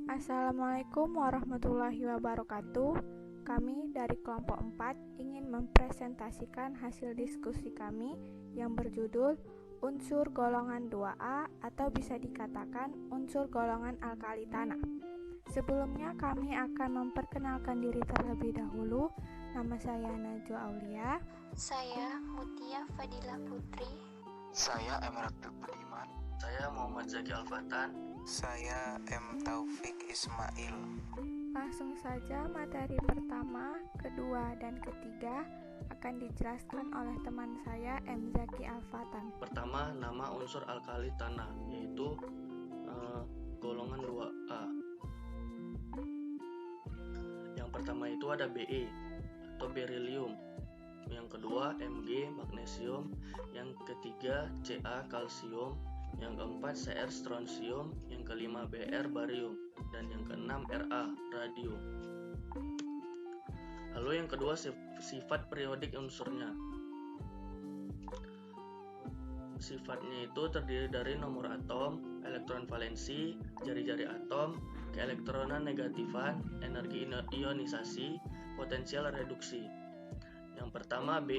Assalamualaikum warahmatullahi wabarakatuh. Kami dari kelompok 4 ingin mempresentasikan hasil diskusi kami yang berjudul unsur golongan 2A atau bisa dikatakan unsur golongan alkali tanah. Sebelumnya kami akan memperkenalkan diri terlebih dahulu. Nama saya Najwa Aulia. Saya Mutia Fadilah Putri. Saya Emiratul Budiman. Saya Muhammad Zaki Al-Fatan. Saya M. Taufik Ismail. Langsung saja materi pertama, kedua, dan ketiga akan dijelaskan oleh teman saya M. Zaki Al-Fatan. Pertama, nama unsur alkali tanah, yaitu golongan 2A. Yang pertama itu ada Be atau berilium. Yang kedua Mg, magnesium. Yang ketiga Ca, kalsium. Yang keempat Cr, strontium. Yang kelima Br, barium. Dan yang keenam Ra, radium. Lalu yang kedua sifat periodik unsurnya. Sifatnya itu terdiri dari nomor atom, elektron valensi, jari-jari atom, keelektronan negatifan, energi ionisasi, potensial reduksi. Yang pertama Be.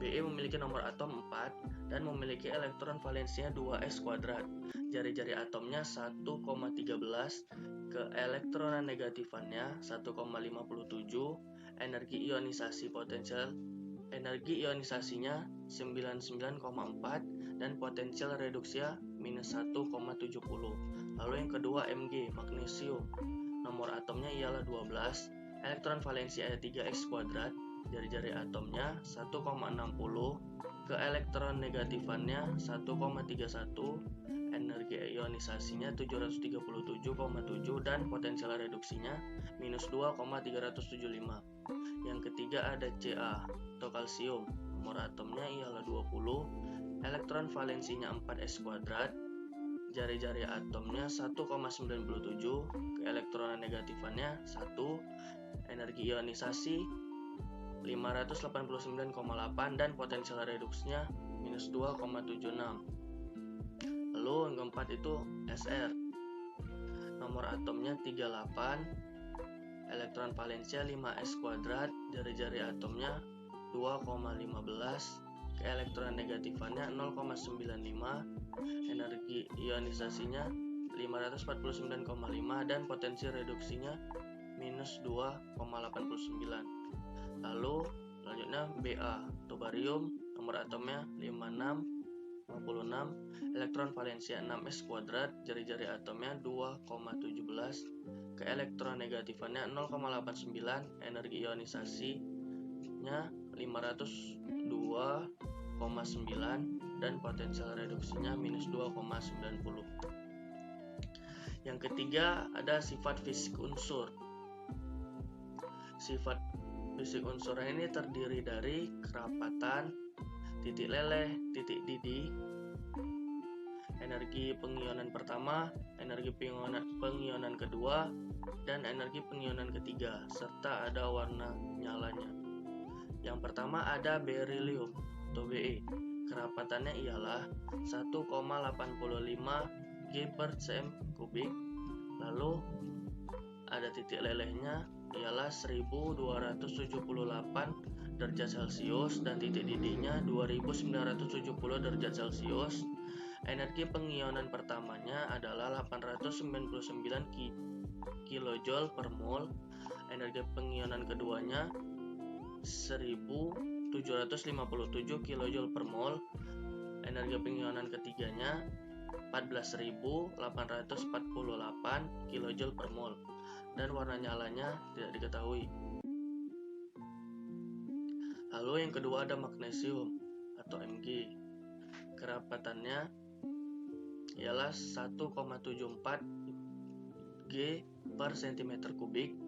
Be memiliki nomor atom 4 dan memiliki elektron valensinya 2s kuadrat. Jari-jari atomnya 1,13, keelektronan negatifannya 1,57, energi ionisasinya 99,4 dan potensial reduksinya minus 1,70. Lalu yang kedua Mg, magnesium. Nomor atomnya ialah 12, elektron valensinya 3x kuadrat. Jari-jari atomnya 1,60, ke elektron negatifannya 1,31, energi ionisasinya 737,7 dan potensial reduksinya minus 2,375. Yang ketiga ada Ca atau kalsium. Nomor atomnya ialah 20, elektron valensinya 4s kuadrat. Jari-jari atomnya 1,97, ke elektronan negatifannya 1, energi ionisasi 589,8 dan potensial reduksinya minus 2,76. Lalu yang keempat itu Sr. Nomor atomnya 38, elektron valensinya 5s kuadrat, jari-jari atomnya 2,15, ke elektron negatifannya 0,95, energi ionisasinya 549,5 dan potensi reduksinya minus 2,89. Lalu selanjutnya Ba atau barium, nomor atomnya 56, elektron valensinya 6s kuadrat, jari-jari atomnya 2,17, ke elektron negatifannya 0,89, energi ionisasinya 502,9 dan potensial reduksinya minus 2,90. Yang ketiga ada sifat fisik unsur. Sifat fisik unsur ini terdiri dari kerapatan, titik leleh, titik didih, energi pengionan pertama, energi pengionan kedua, dan energi pengionan ketiga, serta ada warna nyalanya. Yang pertama ada berilium atau Be. Kerapatannya ialah 1,85 G per cm kubik. Lalu ada titik lelehnya ialah 1278 derajat Celcius dan titik didihnya 2970 derajat Celcius. Energi pengionan pertamanya adalah 899 kJ per mol. Energi pengionan keduanya 1757 kJ per mol. Energi pengionan ketiganya 14.848 kJ per mol. Dan warna nyalanya tidak diketahui. Lalu yang kedua ada magnesium atau Mg. Kerapatannya ialah 1,74 G per cm kubik.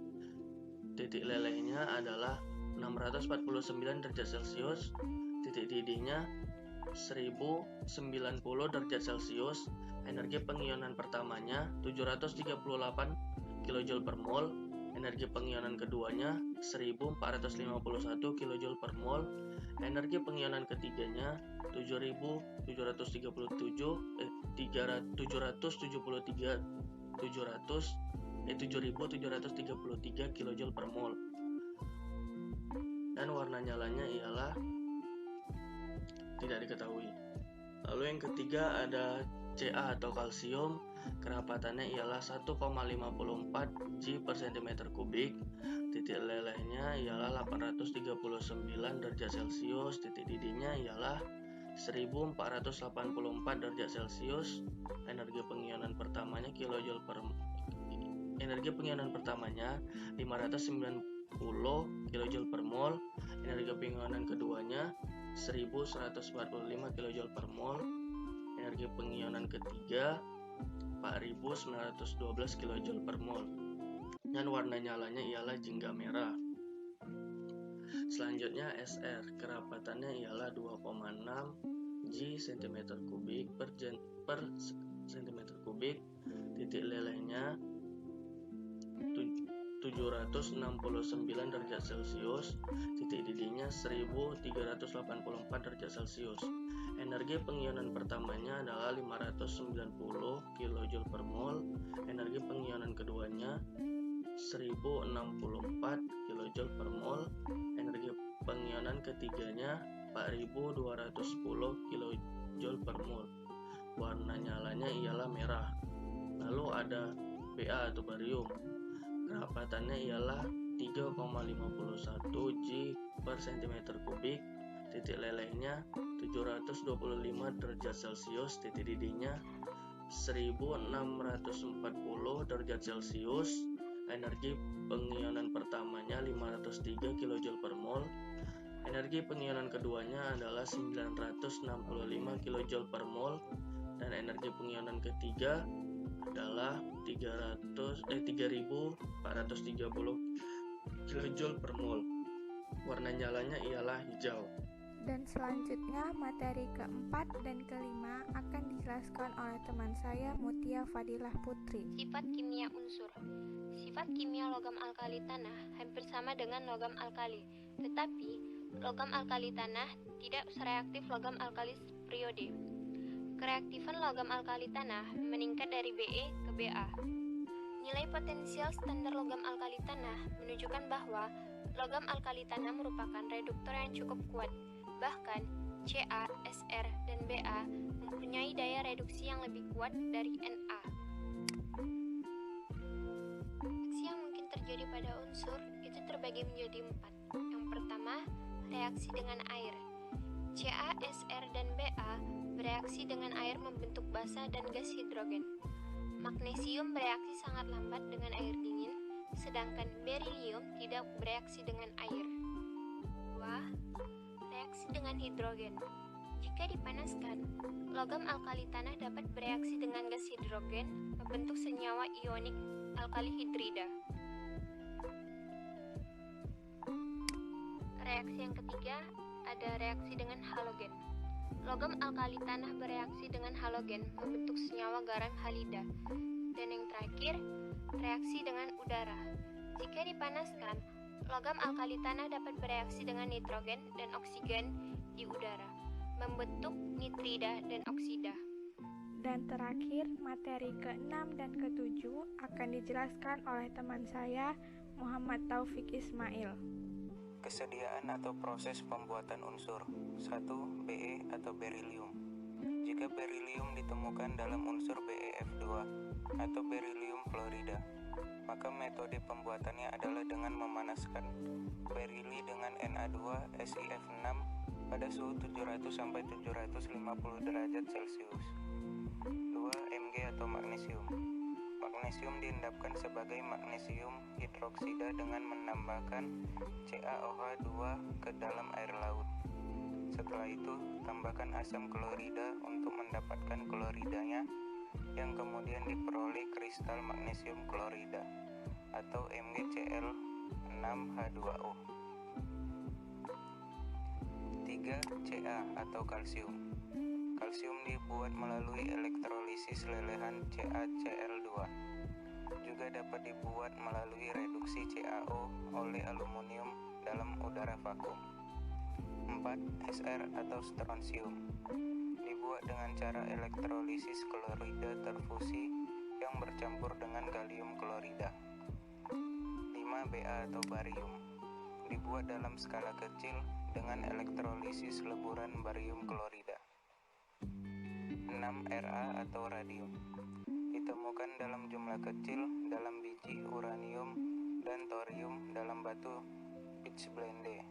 Titik lelehnya adalah 649 derajat Celcius. Titik didihnya 1090 derajat Celcius. Energi pengionan pertamanya 738 kJ per mol, energi pengionan keduanya 1451 kJ per mol, energi pengionan ketiganya 773 7.733 kJ per mol. Dan warna nyalanya ialah tidak diketahui. Lalu yang ketiga ada Ca atau kalsium, kerapatannya ialah 1,54 G per cm kubik, titik lelehnya ialah 839 derajat Celcius, titik didihnya ialah 1484 derajat Celcius, energi pengionan pertamanya 590 kJ per mol, energi pengionan keduanya 1145 kJ per mol, energi pengionan ketiga 4912 kJ per mol, dan warna nyalanya ialah jingga merah. Selanjutnya Sr, kerapatannya ialah 2,6 G cm kubik per cm kubik, titik lelehnya 769 derajat Celcius, titik didihnya 1384 derajat Celcius. Energi pengionan pertamanya adalah 590 kJ per mol, energi pengionan keduanya 1064 kJ per mol, energi pengionan ketiganya 4210 kJ per mol. Warna nyalanya ialah merah. Lalu ada Ba atau barium. Kerapatannya ialah 3,51 G per cm kubik, titik lelehnya 725 derajat Celcius, titik didihnya 1640 derajat Celcius, energi pengionan pertamanya 503 kJ per mol, energi pengionan keduanya adalah 965 kJ per mol, dan energi pengionan ketiga adalah 3430 kJ per mol. Warna nyalanya ialah hijau. Dan selanjutnya materi keempat dan kelima akan dijelaskan oleh teman saya Mutia Fadilah Putri. Sifat kimia unsur. Sifat kimia logam alkali tanah hampir sama dengan logam alkali, tetapi logam alkali tanah tidak sereaktif logam alkali periode. Kereaktifan logam alkali tanah meningkat dari Be ke Ba. Nilai potensial standar logam alkali tanah menunjukkan bahwa logam alkali tanah merupakan reduktor yang cukup kuat. Bahkan, Ca, Sr, dan Ba mempunyai daya reduksi yang lebih kuat dari Na. Reaksi yang mungkin terjadi pada unsur itu terbagi menjadi 4. Yang pertama, reaksi dengan air. Ca, Sr, dan Ba bereaksi dengan air membentuk basa dan gas hidrogen. Magnesium bereaksi sangat lambat dengan air dingin, sedangkan berilium tidak bereaksi dengan air. 2. Reaksi dengan hidrogen. Jika dipanaskan, logam alkali tanah dapat bereaksi dengan gas hidrogen membentuk senyawa ionik alkali hidrida. Reaksi yang ketiga ada reaksi dengan halogen. Logam alkali tanah bereaksi dengan halogen membentuk senyawa garam halida. Dan yang terakhir, reaksi dengan udara. Jika dipanaskan, logam alkali tanah dapat bereaksi dengan nitrogen dan oksigen di udara, membentuk nitrida dan oksida. Dan terakhir, materi ke-6 dan ke-7 akan dijelaskan oleh teman saya Muhammad Taufik Ismail. Kesediaan atau proses pembuatan unsur. 1. Be atau berilium. Jika berilium ditemukan dalam unsur BeF2 atau berilium fluorida, maka metode pembuatannya adalah dengan memanaskan berili dengan Na2SiF6 pada suhu 700-750 derajat Celcius. 2. Mg atau magnesium. Magnesium diendapkan sebagai magnesium hidroksida dengan menambahkan CaOH2 ke dalam air laut. Setelah itu, tambahkan asam klorida untuk mendapatkan kloridanya, yang kemudian diperoleh kristal magnesium klorida atau MgCl6H2O. 3. Ca atau kalsium. Kalsium dibuat melalui elektrolisis lelehan CaCl2. Juga dapat dibuat melalui reduksi CaO oleh aluminium dalam udara vakum. 4. Sr atau strontium. Dibuat dengan cara elektrolisis klorida terfusi yang bercampur dengan kalium klorida. Ba atau barium. Dibuat dalam skala kecil dengan elektrolisis leburan barium klorida. 6. Ra atau radium. Ditemukan dalam jumlah kecil dalam biji uranium dan thorium dalam batu pitchblende.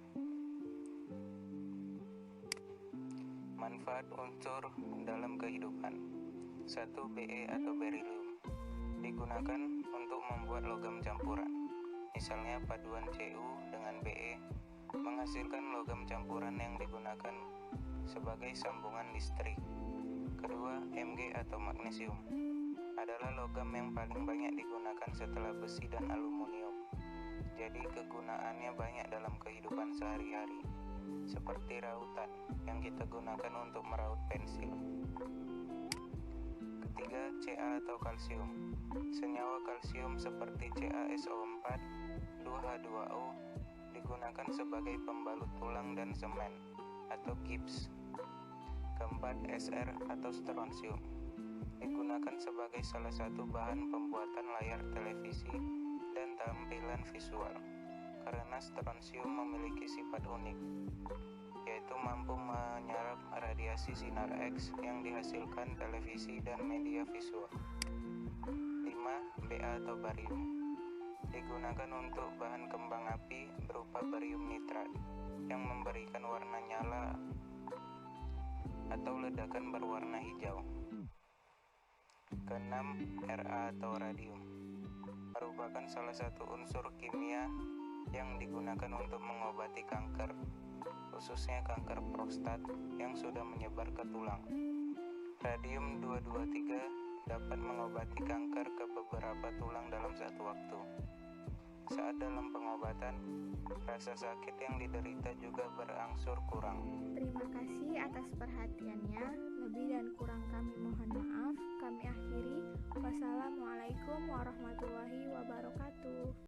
Manfaat unsur dalam kehidupan. 1. Be atau beryllium. Digunakan untuk membuat logam campuran. Misalnya paduan Cu dengan Be menghasilkan logam campuran yang digunakan sebagai sambungan listrik. Kedua, Mg atau magnesium adalah logam yang paling banyak digunakan setelah besi dan aluminium. Jadi kegunaannya banyak dalam kehidupan sehari-hari, seperti rautan yang kita gunakan untuk meraut pensil. Ketiga, Ca atau kalsium. Senyawa kalsium seperti CaSO4, 2H2O digunakan sebagai pembalut tulang dan semen atau gips. Keempat, Sr atau strontium. Digunakan sebagai salah satu bahan pembuatan layar televisi dan tampilan visual, karena strontium memiliki sifat unik, yaitu mampu menyerap radiasi sinar X yang dihasilkan televisi dan media visual. 5. Ba atau barium. Digunakan untuk bahan kembang api berupa barium nitrat yang memberikan warna nyala atau ledakan berwarna hijau. Keenam, Ra atau radium. Merupakan salah satu unsur kimia yang digunakan untuk mengobati kanker, khususnya kanker prostat yang sudah menyebar ke tulang. Radium 223 dapat mengobati kanker ke beberapa tulang dalam satu waktu. Saat dalam pengobatan, rasa sakit yang diderita juga berangsur kurang. Terima kasih atas perhatiannya. Lebih dan kurang kami mohon maaf. Kami akhiri. Wassalamualaikum warahmatullahi wabarakatuh.